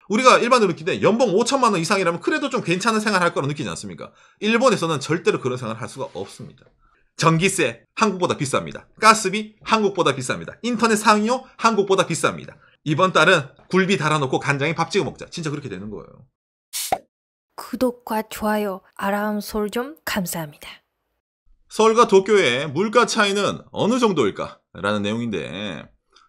우리가 일반적으로 느낄 때 연봉 5천만 원 이상이라면 그래도 좀 괜찮은 생활할 거라고 느끼지 않습니까? 일본에서는 절대로 그런 생활을 할 수가 없습니다. 전기세 한국보다 비쌉니다. 가스비 한국보다 비쌉니다. 인터넷 사용료 한국보다 비쌉니다. 이번 달은 굴비 달아놓고 간장에 밥 찍어 먹자. 진짜 그렇게 되는 거예요. 구독과 좋아요, 알람 설정 감사합니다. 서울과 도쿄의 물가 차이는 어느 정도일까? 라는 내용인데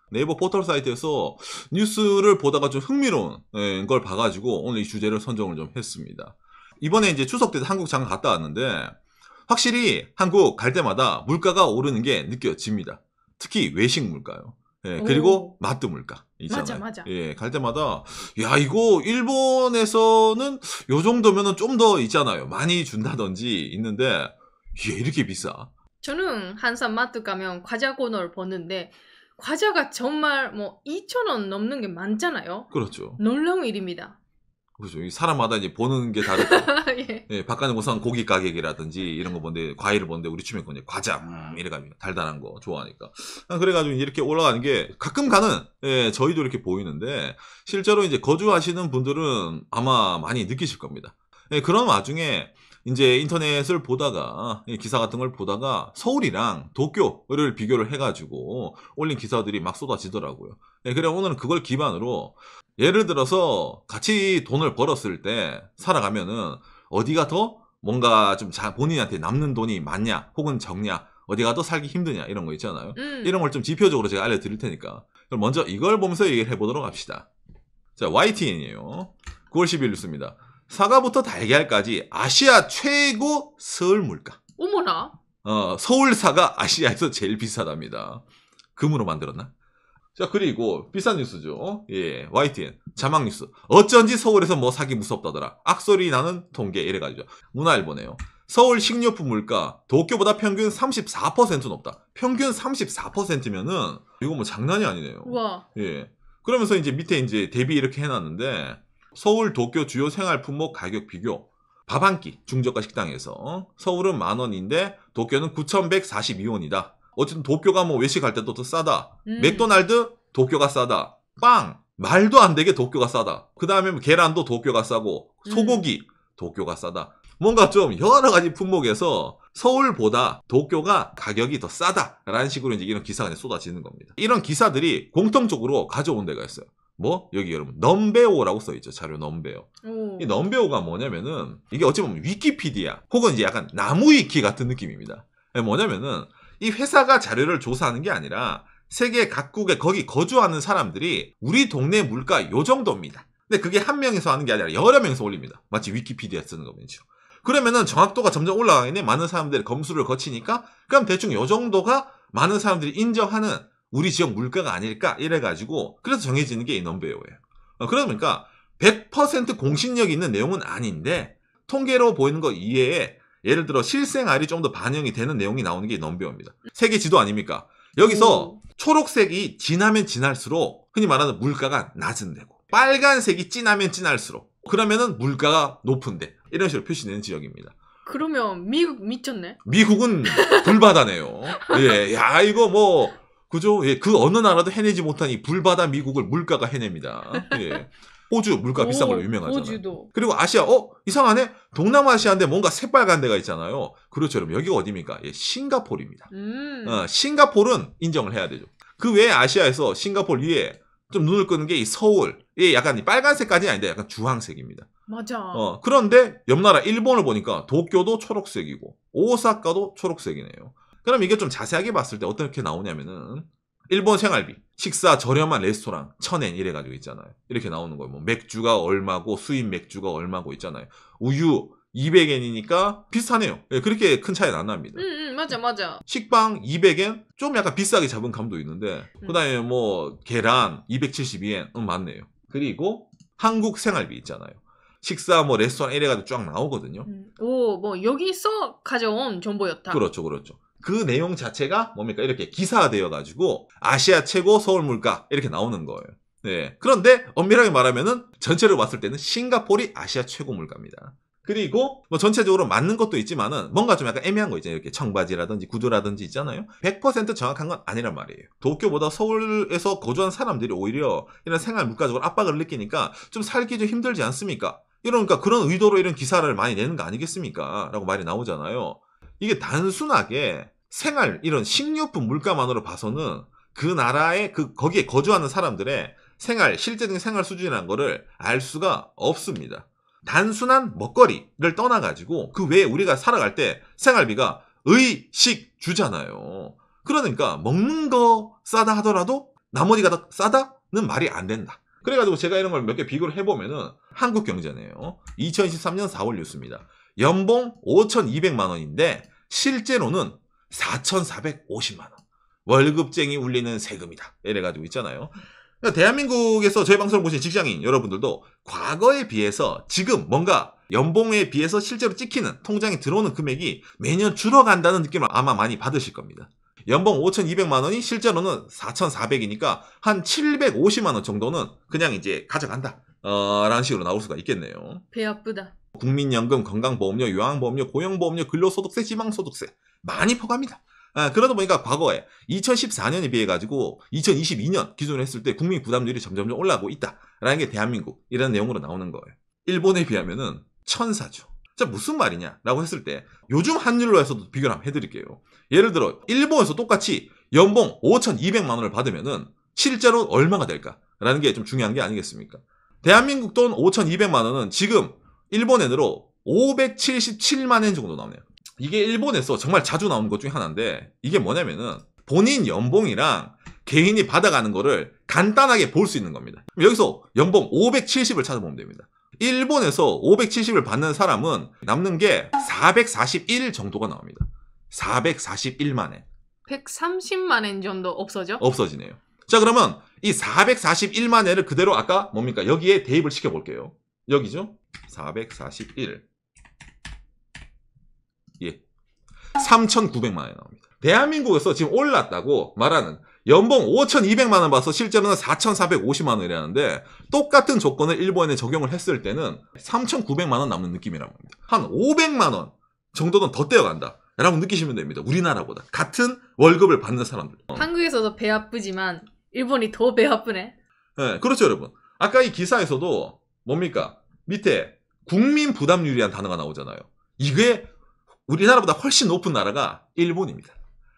네이버 포털 사이트에서 뉴스를 보다가 좀 흥미로운 걸 봐가지고 오늘 이 주제를 선정을 좀 했습니다. 이번에 이제 추석 때 한국 잠깐 갔다 왔는데 확실히 한국 갈 때마다 물가가 오르는 게 느껴집니다. 특히 외식 물가요. 예, 그리고 마트 물가 있잖아요. 맞아. 예, 갈 때마다 야 이거 일본에서는 요 정도면은 좀 더 있잖아요. 많이 준다든지 있는데 이게 이렇게 비싸? 저는 항상 마트 가면 과자 코너를 보는데 과자가 정말 뭐 2,000원 넘는 게 많잖아요. 그렇죠. 놀라운 일입니다. 그렇죠. 이 사람마다 이제 보는 게 다르다. 예. 예, 바깥에 우선 고기 가격이라든지 이런 거 보는데 과일을 보는데 우리 주면 이제 과자 이래가지고 달달한 거 좋아하니까 그래가지고 이렇게 올라가는 게 가끔 가는 예, 저희도 이렇게 보이는데 실제로 이제 거주하시는 분들은 아마 많이 느끼실 겁니다. 예, 그런 와중에 이제 인터넷을 보다가 기사 같은 걸 보다가 서울이랑 도쿄를 비교를 해가지고 올린 기사들이 막 쏟아지더라고요. 예, 그래 오늘은 그걸 기반으로 예를 들어서 같이 돈을 벌었을 때 살아가면은 어디가 더 뭔가 좀 본인한테 남는 돈이 많냐 혹은 적냐 어디가 더 살기 힘드냐 이런 거 있잖아요. 이런 걸 좀 지표적으로 제가 알려드릴 테니까 그럼 먼저 이걸 보면서 얘기를 해보도록 합시다. 자, YTN이에요. 9월 10일 뉴스입니다. 사과부터 달걀까지 아시아 최고 서울 물가. 어머나. 서울 사과 아시아에서 제일 비싸답니다. 금으로 만들었나? 자, 그리고 비싼 뉴스죠. 예, YTN 자막 뉴스. 어쩐지 서울에서 뭐 사기 무섭다더라. 악소리 나는 통계 이래가지고 문화일보네요. 서울 식료품 물가 도쿄보다 평균 34% 높다. 평균 34%면은 이거 뭐 장난이 아니네요. 와. 예. 그러면서 이제 밑에 이제 대비 이렇게 해놨는데 서울 도쿄 주요 생활 품목 가격 비교. 밥 한 끼 중저가 식당에서 서울은 10,000원인데 도쿄는 9,142원이다. 어쨌든 도쿄가 뭐 외식할 때도 더 싸다. 맥도날드 도쿄가 싸다. 빵 말도 안 되게 도쿄가 싸다. 그 다음에 계란도 도쿄가 싸고 소고기 도쿄가 싸다. 뭔가 좀 여러 가지 품목에서 서울보다 도쿄가 가격이 더 싸다라는 식으로 이제 이런 기사가 쏟아지는 겁니다. 이런 기사들이 공통적으로 가져온 데가 있어요. 뭐 여기 여러분 넘베오라고 써있죠. 자료 넘베오. 이 넘베오가 뭐냐면은 이게 어찌 보면 위키피디아 혹은 이제 약간 나무위키 같은 느낌입니다. 뭐냐면은 이 회사가 자료를 조사하는 게 아니라 세계 각국에 거기 거주하는 사람들이 우리 동네 물가 요 정도입니다. 근데 그게 한 명에서 하는 게 아니라 여러 명에서 올립니다. 마치 위키피디아 쓰는 거면요. 그러면은 정확도가 점점 올라가겠네. 많은 사람들이 검수를 거치니까 그럼 대충 요 정도가 많은 사람들이 인정하는 우리 지역 물가가 아닐까 이래가지고 그래서 정해지는 게 이 넘베오예요. 그러니까 100% 공신력이 있는 내용은 아닌데 통계로 보이는 거 이외에 예를 들어 실생활이 좀 더 반영이 되는 내용이 나오는 게 이 넘베오입니다. 세계 지도 아닙니까? 여기서 초록색이 진하면 진할수록 흔히 말하는 물가가 낮은 데고 빨간색이 진하면 진할수록 그러면은 물가가 높은데 이런 식으로 표시되는 지역입니다. 그러면 미국 미쳤네. 미국은 불바다네요. 예, 야 이거 뭐 그죠? 예, 그 어느 나라도 해내지 못한 이 불바다 미국을 물가가 해냅니다. 예. 호주 물가 비싼 걸로 유명하잖아요. 호주도. 그리고 아시아, 이상하네? 동남아시아인데 뭔가 새빨간 데가 있잖아요. 그렇죠, 여러분. 여기가 어디입니까? 예, 싱가포르입니다. 싱가포르는 인정을 해야 되죠. 그 외에 아시아에서 싱가포르 위에 좀 눈을 끄는 게 이 서울. 예, 약간 빨간색까지는 아닌데 약간 주황색입니다. 맞아. 그런데 옆 나라 일본을 보니까 도쿄도 초록색이고 오사카도 초록색이네요. 그럼 이게 좀 자세하게 봤을 때 어떻게 나오냐면은 일본 생활비, 식사 저렴한 레스토랑 1,000엔 이래가지고 있잖아요. 이렇게 나오는 거예요. 뭐 맥주가 얼마고 수입 맥주가 얼마고 있잖아요. 우유 200엔이니까 비슷하네요. 예, 그렇게 큰 차이는 안 납니다. 맞아. 식빵 200엔 좀 약간 비싸게 잡은 감도 있는데 그 다음에 뭐 계란 272엔 맞네요. 그리고 한국 생활비 있잖아요. 식사 뭐 레스토랑 이래가지고 쫙 나오거든요. 뭐 여기서 가져온 정보였다. 그렇죠. 그 내용 자체가 뭡니까? 이렇게 기사화되어가지고 아시아 최고 서울 물가 이렇게 나오는 거예요. 네. 그런데 엄밀하게 말하면은 전체를 봤을 때는 싱가포르이 아시아 최고 물가입니다. 그리고 뭐 전체적으로 맞는 것도 있지만은 뭔가 좀 약간 애매한 거 있잖아요. 이렇게 청바지라든지 구두라든지 있잖아요. 100% 정확한 건 아니란 말이에요. 도쿄보다 서울에서 거주한 사람들이 오히려 이런 생활 물가적으로 압박을 느끼니까 좀 살기 좀 힘들지 않습니까? 이러니까 그런 의도로 이런 기사를 많이 내는 거 아니겠습니까? 라고 말이 나오잖아요. 이게 단순하게 생활 이런 식료품 물가만으로 봐서는 그 나라의 거기에 거주하는 사람들의 실제적인 생활 수준이라는 거를 알 수가 없습니다. 단순한 먹거리를 떠나가지고 그 외에 우리가 살아갈 때 생활비가 의식주잖아요. 그러니까 먹는 거 싸다 하더라도 나머지가 다 싸다는 말이 안 된다. 그래가지고 제가 이런 걸 몇 개 비교를 해보면은 한국경제네요. 2023년 4월 뉴스입니다. 연봉 5,200만 원인데 실제로는 4,450만 원. 월급쟁이 울리는 세금이다. 이래가지고 있잖아요. 그러니까 대한민국에서 저희 방송을 보신 직장인 여러분들도 과거에 비해서 지금 뭔가 연봉에 비해서 실제로 찍히는 통장에 들어오는 금액이 매년 줄어간다는 느낌을 아마 많이 받으실 겁니다. 연봉 5,200만 원이 실제로는 4,400이니까 한 750만 원 정도는 그냥 이제 가져간다. 라는 식으로 나올 수가 있겠네요. 배 아프다. 국민연금, 건강보험료, 요양보험료, 고용보험료, 근로소득세, 지방소득세 많이 포함합니다. 그러다 보니까 과거에 2014년에 비해 가지고 2022년 기준으로 했을 때 국민 부담률이 점점 올라가고 있다라는 게 대한민국 이런 내용으로 나오는 거예요. 일본에 비하면은 천사죠. 자, 무슨 말이냐라고 했을 때 요즘 환율로 해서도 비교를 한번 해드릴게요. 예를 들어 일본에서 똑같이 연봉 5,200만 원을 받으면은 실제로 얼마가 될까라는 게 좀 중요한 게 아니겠습니까? 대한민국 돈 5,200만 원은 지금 일본 엔으로 577만 엔 정도 나오네요. 이게 일본에서 정말 자주 나오는 것 중에 하나인데 이게 뭐냐면은 본인 연봉이랑 개인이 받아가는 거를 간단하게 볼 수 있는 겁니다. 여기서 연봉 570을 찾아보면 됩니다. 일본에서 570을 받는 사람은 남는 게 441 정도가 나옵니다. 441만 엔. 130만 엔 정도 없어지네요. 자, 그러면 이 441만 엔을 그대로 아까 뭡니까? 여기에 대입을 시켜볼게요. 여기죠? 441. 예. 3,900만 원이 나옵니다. 대한민국에서 지금 올랐다고 말하는 연봉 5,200만 원 봐서 실제로는 4,450만 원이라는데 똑같은 조건을 일본에 적용을 했을 때는 3,900만 원 남는 느낌이란 말입니다. 한 500만 원 정도는 더 떼어간다 라고 느끼시면 됩니다. 우리나라보다. 같은 월급을 받는 사람들. 한국에서도 배 아프지만 일본이 더 배 아프네. 네, 그렇죠, 여러분. 아까 이 기사에서도 뭡니까? 밑에 국민 부담률이라는 단어가 나오잖아요. 이게 우리나라보다 훨씬 높은 나라가 일본입니다.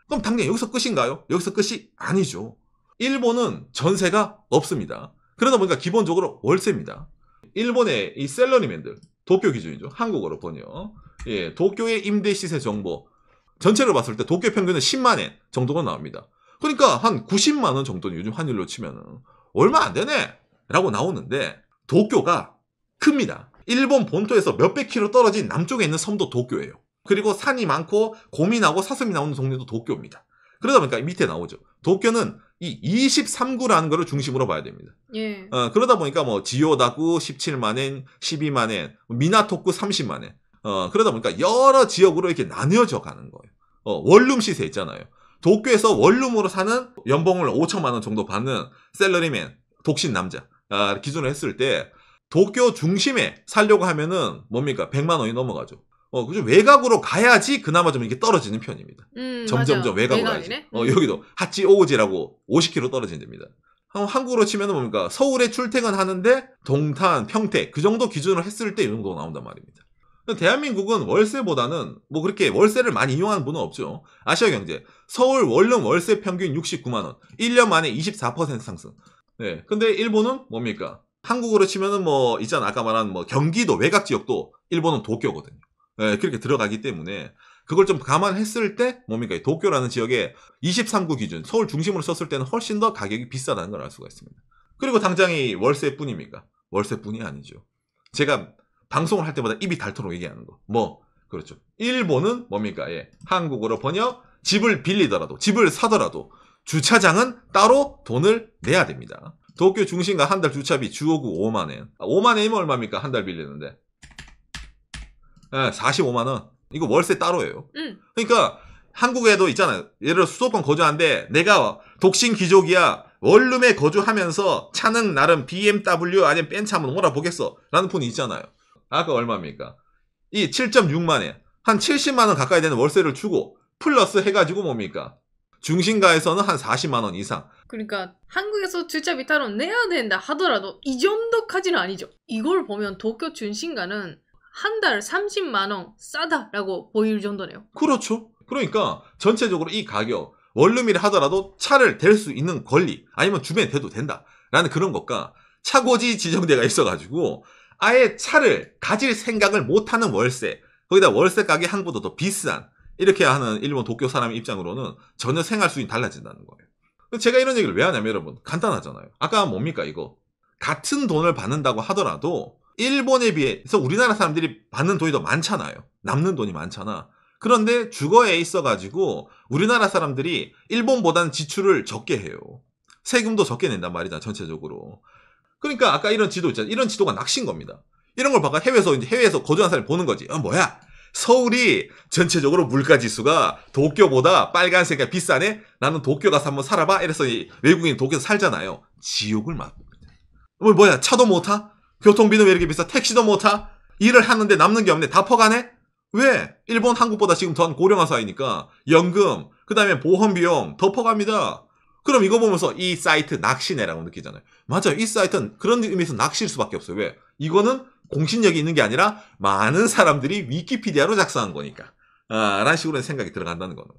그럼 당연히 여기서 끝인가요? 여기서 끝이 아니죠. 일본은 전세가 없습니다. 그러다 보니까 기본적으로 월세입니다. 일본의 이 셀러리맨들, 도쿄 기준이죠. 한국어로 번역. 예, 도쿄의 임대 시세 정보. 전체를 봤을 때 도쿄 평균은 10만 엔 정도가 나옵니다. 그러니까 한 90만 원 정도는 요즘 환율로 치면은 얼마 안 되네! 라고 나오는데 도쿄가 큽니다. 일본 본토에서 몇백 킬로 떨어진 남쪽에 있는 섬도 도쿄예요. 그리고 산이 많고 곰이 나고 사슴이 나오는 동네도 도쿄입니다. 그러다 보니까 밑에 나오죠. 도쿄는 이 23구라는 거를 중심으로 봐야 됩니다. 예. 그러다 보니까 뭐 지요다구 17만 엔, 12만 엔, 미나토쿠 30만 엔. 그러다 보니까 여러 지역으로 이렇게 나뉘어져 가는 거예요. 원룸 시세 있잖아요. 도쿄에서 원룸으로 사는 연봉을 5천만 원 정도 받는 셀러리맨, 독신 남자 기준으로 했을 때 도쿄 중심에 살려고 하면은 뭡니까? 100만 원이 넘어가죠. 그죠? 외곽으로 가야지 그나마 좀 이렇게 떨어지는 편입니다. 점점점 외곽으로 가야지. 여기도 하치오우지라고 50km 떨어진 데입니다. 한국으로 치면은 뭡니까? 서울에 출퇴근하는데 동탄, 평택 그 정도 기준으로 했을 때 이 정도 나온단 말입니다. 대한민국은 월세보다는 뭐 그렇게 월세를 많이 이용하는 분은 없죠. 아시아경제 서울 원룸 월세 평균 69만 원, 1년 만에 24% 상승. 네, 근데 일본은 뭡니까? 한국으로 치면은 뭐 있잖아 아까 말한 뭐 경기도 외곽 지역도 일본은 도쿄거든요. 네, 그렇게 들어가기 때문에 그걸 좀 감안했을 때 뭡니까? 도쿄라는 지역에 23구 기준 서울 중심으로 썼을 때는 훨씬 더 가격이 비싸다는 걸 알 수가 있습니다. 그리고 당장이 월세뿐입니까? 월세뿐이 아니죠. 제가 방송을 할 때마다 입이 닳도록 얘기하는 거. 그렇죠. 일본은 뭡니까? 예. 한국어로 번역, 집을 빌리더라도, 집을 사더라도, 주차장은 따로 돈을 내야 됩니다. 도쿄 중심가 한 달 주차비 주호구 5만엔. 5만엔이면 얼마입니까? 한 달 빌리는데. 예, 45만원. 이거 월세 따로예요. 그러니까, 한국에도 있잖아요. 예를 들어 수도권 거주하는데, 내가 독신 귀족이야. 원룸에 거주하면서 차는 나름 BMW 아니면 벤츠 한번 몰아보겠어. 라는 분이 있잖아요. 아까 얼마입니까? 이 7.6만에 한 70만 원 가까이 되는 월세를 주고 플러스 해가지고 뭡니까? 중심가에서는 한 40만 원 이상. 그러니까 한국에서 주차비 따로 내야 된다 하더라도 이 정도까지는 아니죠. 이걸 보면 도쿄 중심가는 한 달 30만 원 싸다라고 보일 정도네요. 그렇죠. 그러니까 전체적으로 이 가격 원룸이라 하더라도 차를 댈 수 있는 권리 아니면 주변에 대도 된다라는 그런 것과 차고지 지정대가 있어가지고 아예 차를 가질 생각을 못하는 월세, 거기다 월세 가격 한국보다 더 비싼 이렇게 하는 일본 도쿄 사람 입장으로는 전혀 생활 수준이 달라진다는 거예요. 제가 이런 얘기를 왜 하냐면 여러분 간단하잖아요. 아까 뭡니까 이거 같은 돈을 받는다고 하더라도 일본에 비해서 우리나라 사람들이 받는 돈이 더 많잖아요. 남는 돈이 많잖아. 그런데 주거에 있어가지고 우리나라 사람들이 일본보다는 지출을 적게 해요. 세금도 적게 낸단 말이잖아 전체적으로. 그러니까 아까 이런 지도 있잖아요. 이런 지도가 낚시인 겁니다. 이런 걸 봐가 해외에서 거주한 사람이 보는 거지. 뭐야? 서울이 전체적으로 물가지수가 도쿄보다 빨간색이 비싸네? 나는 도쿄 가서 한번 살아봐? 이래서 외국인 도쿄에서 살잖아요. 지옥을 맛봅니다. 뭐야? 차도 못 타? 교통비는 왜 이렇게 비싸? 택시도 못 타? 일을 하는데 남는 게 없네? 다 퍼가네? 왜? 일본, 한국보다 지금 더 고령화 사회니까 연금, 그 다음에 보험비용 더 퍼갑니다. 그럼 이거 보면서 이 사이트 낚시네라고 느끼잖아요. 맞아요. 이 사이트는 그런 의미에서 낚시일 수밖에 없어요. 왜? 이거는 공신력이 있는 게 아니라 많은 사람들이 위키피디아로 작성한 거니까. 라는 식으로 생각이 들어간다는 거는.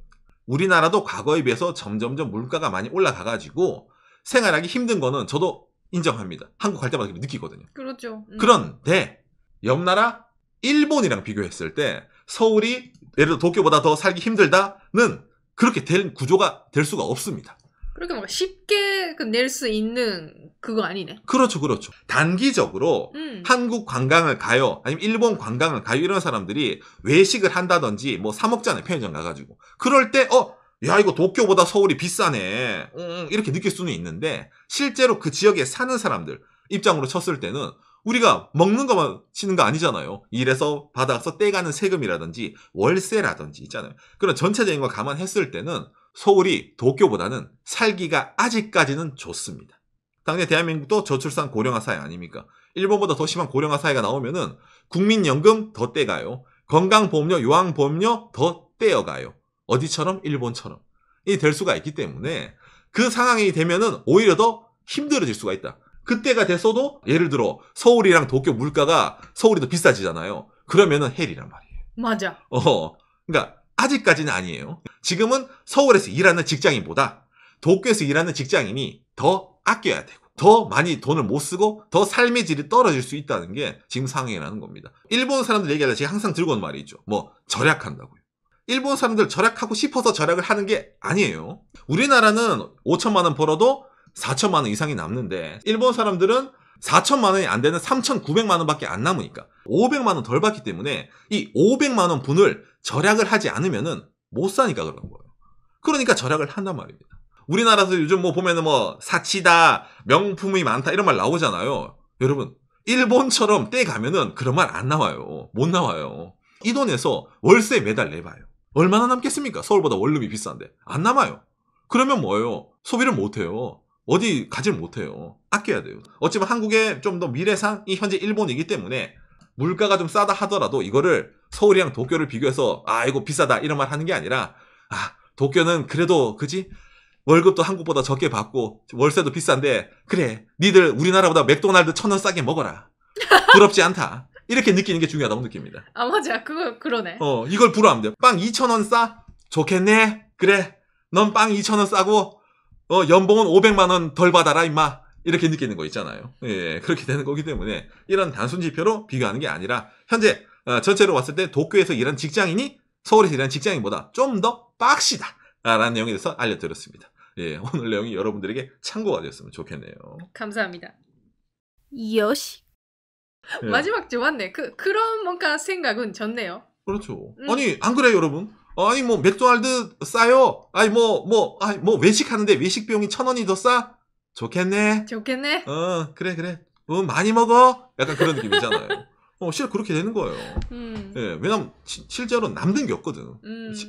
우리나라도 과거에 비해서 점점점 물가가 많이 올라가가지고 생활하기 힘든 거는 저도 인정합니다. 한국 갈 때마다 느끼거든요. 그렇죠. 그런데 옆 나라 일본이랑 비교했을 때 서울이 예를 들어 도쿄보다 더 살기 힘들다는 그렇게 될 구조가 될 수가 없습니다. 그렇게 막 쉽게 낼 수 있는 그거 아니네. 그렇죠. 단기적으로 한국 관광을 가요, 아니면 일본 관광을 가요 이런 사람들이 외식을 한다든지 뭐 사 먹잖아요 편의점 가가지고. 그럴 때 야 이거 도쿄보다 서울이 비싸네 이렇게 느낄 수는 있는데 실제로 그 지역에 사는 사람들 입장으로 쳤을 때는 우리가 먹는 것만 치는 거 아니잖아요. 일해서 받아서 떼가는 세금이라든지 월세라든지 있잖아요. 그런 전체적인 걸 감안했을 때는 서울이 도쿄보다는 살기가 아직까지는 좋습니다. 당연히 대한민국도 저출산 고령화 사회 아닙니까? 일본보다 더 심한 고령화 사회가 나오면은 국민연금 더 떼가요. 건강보험료, 요양보험료 더 떼어가요. 어디처럼? 일본처럼. 이 될 수가 있기 때문에 그 상황이 되면은 오히려 더 힘들어질 수가 있다. 그때가 됐어도 예를 들어 서울이랑 도쿄 물가가 서울이 더 비싸지잖아요. 그러면은 헬이란 말이에요. 맞아. 그러니까 아직까지는 아니에요. 지금은 서울에서 일하는 직장인보다 도쿄에서 일하는 직장인이 더 아껴야 되고 더 많이 돈을 못 쓰고 더 삶의 질이 떨어질 수 있다는 게 지금 상황이라는 겁니다. 일본 사람들 얘기할 때 제가 항상 들고 온 말이 있죠. 절약한다고요. 일본 사람들 절약하고 싶어서 절약을 하는 게 아니에요. 우리나라는 5천만 원 벌어도 4천만 원 이상이 남는데 일본 사람들은 4천만 원이 안 되는 3,900만 원밖에 안 남으니까 500만 원 덜 받기 때문에 이 500만 원 분을 절약을 하지 않으면은 못 사니까 그런 거예요. 그러니까 절약을 한단 말입니다. 우리나라에서 요즘 보면은 사치다, 명품이 많다 이런 말 나오잖아요. 여러분, 일본처럼 때 가면은 그런 말 안 나와요. 못 나와요. 이 돈에서 월세 매달 내봐요. 얼마나 남겠습니까? 서울보다 원룸이 비싼데. 안 남아요. 그러면 뭐예요? 소비를 못 해요. 어디 가질 못해요. 아껴야 돼요. 어찌보면 한국의 좀 더 미래상이 현재 일본이기 때문에 물가가 좀 싸다 하더라도 이거를 서울이랑 도쿄를 비교해서 이거 비싸다 이런 말 하는 게 아니라 도쿄는 그래도 그지? 월급도 한국보다 적게 받고 월세도 비싼데 그래 니들 우리나라보다 맥도날드 1,000원 싸게 먹어라. 부럽지 않다. 이렇게 느끼는 게 중요하다고 느낍니다. 맞아. 그러네. 이걸 부러워하면 돼요. 빵 2,000원 싸? 좋겠네. 그래. 넌 빵 2,000원 싸고 연봉은 500만 원 덜 받아라 임마. 이렇게 느끼는 거 있잖아요. 예, 그렇게 되는 거기 때문에 이런 단순 지표로 비교하는 게 아니라 현재 전체로 봤을 때 도쿄에서 일하는 직장인이 서울에서 일하는 직장인보다 좀 더 빡시다 라는 내용에 대해서 알려드렸습니다. 예, 오늘 내용이 여러분들에게 참고가 되었으면 좋겠네요. 감사합니다. 요시. 예. 마지막 좋았네. 그런 뭔가 생각은 좋네요. 그렇죠. 아니 안 그래요 여러분? 아니 맥도날드 싸요? 아니 외식하는데 외식 비용이 1,000원이 더 싸? 좋겠네. 그래. 많이 먹어. 약간 그런 느낌이잖아요. 실제 그렇게 되는 거예요. 예, 왜냐면 실제로 남는 게 없거든.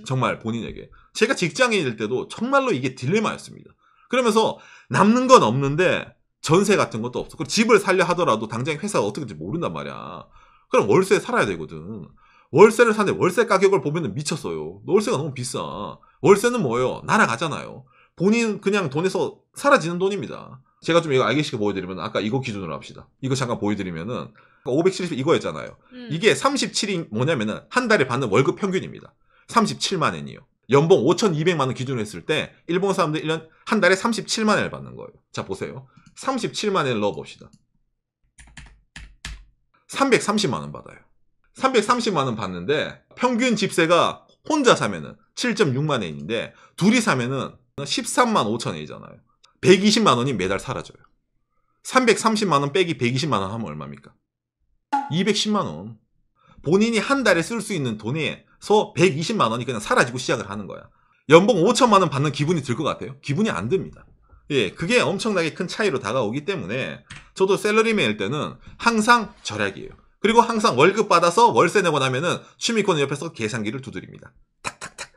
정말 본인에게. 제가 직장인일 때도 정말로 이게 딜레마였습니다. 그러면서 남는 건 없는데 전세 같은 것도 없어. 그리고 집을 살려 하더라도 당장 회사가 어떻게 될지 모른단 말이야. 그럼 월세에 살아야 되거든. 월세를 사는데 월세 가격을 보면 미쳤어요. 월세가 너무 비싸. 월세는 뭐예요? 날아가잖아요. 본인 그냥 돈에서 사라지는 돈입니다. 제가 좀 이거 알기 쉽게 보여드리면 아까 이거 기준으로 합시다. 이거 잠깐 보여드리면은 570 이거였잖아요. 이게 37이 뭐냐면은 한 달에 받는 월급 평균입니다. 37만 엔이요. 연봉 5,200만 원 기준으로 했을 때 일본 사람들 1년 한 달에 37만 엔을 받는 거예요. 자 보세요. 37만 엔을 넣어봅시다. 330만 원 받아요. 330만 원 받는데 평균 집세가 혼자 사면은 7.6만 엔인데 둘이 사면은 13만 5천 엔이잖아요. 120만 원이 매달 사라져요. 330만 원 빼기 120만 원 하면 얼마입니까? 210만 원. 본인이 한 달에 쓸 수 있는 돈에서 120만 원이 그냥 사라지고 시작을 하는 거야. 연봉 5천만 원 받는 기분이 들 것 같아요? 기분이 안 듭니다. 예, 그게 엄청나게 큰 차이로 다가오기 때문에 저도 샐러리맨일 때는 항상 절약이에요. 그리고 항상 월급 받아서 월세 내고 나면은 취미코는 옆에서 계산기를 두드립니다. 탁탁탁.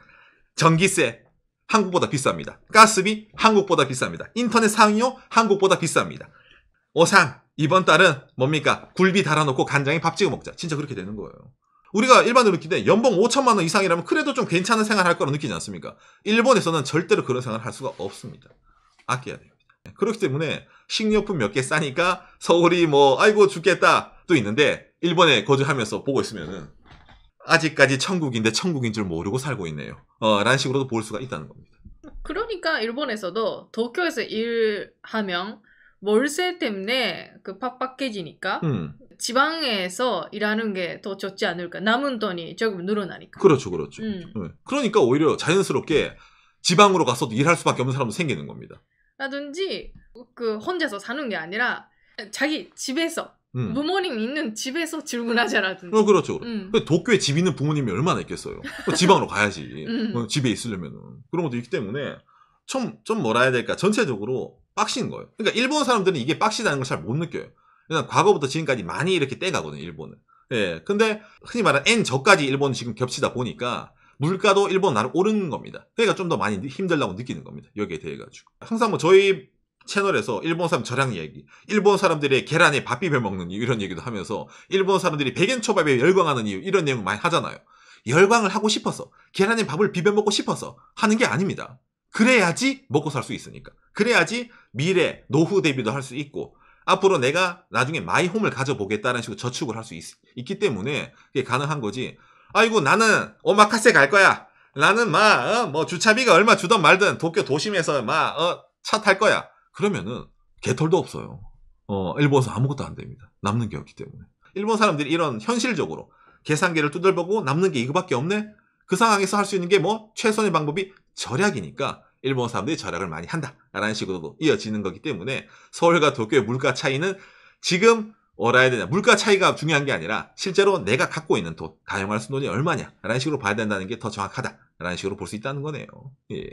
전기세 한국보다 비쌉니다. 가스비 한국보다 비쌉니다. 인터넷 사용료 한국보다 비쌉니다. 오상 이번 달은 뭡니까? 굴비 달아놓고 간장에 밥 찍어 먹자. 진짜 그렇게 되는 거예요. 우리가 일반으로 느낄 때 연봉 5천만 원 이상이라면 그래도 좀 괜찮은 생활 할 거라고 느끼지 않습니까? 일본에서는 절대로 그런 생활을 할 수가 없습니다. 아껴야 됩니다. 그렇기 때문에 식료품 몇 개 싸니까 서울이 뭐 아이고 죽겠다 도 있는데 일본에 거주하면서 보고 있으면은 아직까지 천국인데 천국인 줄 모르고 살고 있네요. 라는 식으로도 볼 수가 있다는 겁니다. 그러니까 일본에서도 도쿄에서 일하면 월세 때문에 그 팍팍해지니까 지방에서 일하는 게 더 좋지 않을까. 남은 돈이 조금 늘어나니까. 그렇죠, 그렇죠. 그러니까 오히려 자연스럽게 지방으로 가서도 일할 수밖에 없는 사람도 생기는 겁니다. 라든지 그 혼자서 사는 게 아니라 자기 집에서 부모님 있는 집에서 출근하자라든지. 그렇죠. 도쿄에 집 있는 부모님이 얼마나 있겠어요. 지방으로 가야지. 집에 있으려면은. 그런 것도 있기 때문에 좀 뭐라 해야 될까. 전체적으로 빡신 거예요. 그러니까 일본 사람들은 이게 빡시다는 걸 잘 못 느껴요. 그냥 과거부터 지금까지 많이 이렇게 떼가거든요, 일본은. 예. 근데 흔히 말하는 N저까지 일본은 지금 겹치다 보니까 물가도 일본 나름 오르는 겁니다. 그러니까 좀 더 많이 힘들다고 느끼는 겁니다. 여기에 대해 가지고. 항상 뭐 저희 채널에서 일본 사람 절약 얘기, 일본 사람들의 계란에 밥 비벼 먹는 이유 이런 얘기도 하면서 일본 사람들이 백엔초밥에 열광하는 이유 이런 내용 많이 하잖아요. 열광을 하고 싶어서 계란에 밥을 비벼 먹고 싶어서 하는 게 아닙니다. 그래야지 먹고 살 수 있으니까. 그래야지 미래 노후 대비도 할 수 있고 앞으로 내가 나중에 마이홈을 가져보겠다는 식으로 저축을 할 수 있기 때문에 그게 가능한 거지. 아이고 나는 오마카세 갈 거야. 나는 뭐 주차비가 얼마 주던 말든 도쿄 도심에서 차 탈 거야. 그러면은 개털도 없어요. 일본에서 아무것도 안 됩니다. 남는 게 없기 때문에. 일본 사람들이 이런 현실적으로 계산기를 두들보고 남는 게 이거밖에 없네? 그 상황에서 할 수 있는 게 뭐 최선의 방법이 절약이니까 일본 사람들이 절약을 많이 한다라는 식으로도 이어지는 거기 때문에 서울과 도쿄의 물가 차이는 지금 뭐라 해야 되냐. 물가 차이가 중요한 게 아니라 실제로 내가 갖고 있는 돈, 가용할 수 있는 돈이 얼마냐라는 식으로 봐야 된다는 게 더 정확하다라는 식으로 볼 수 있다는 거네요. 예.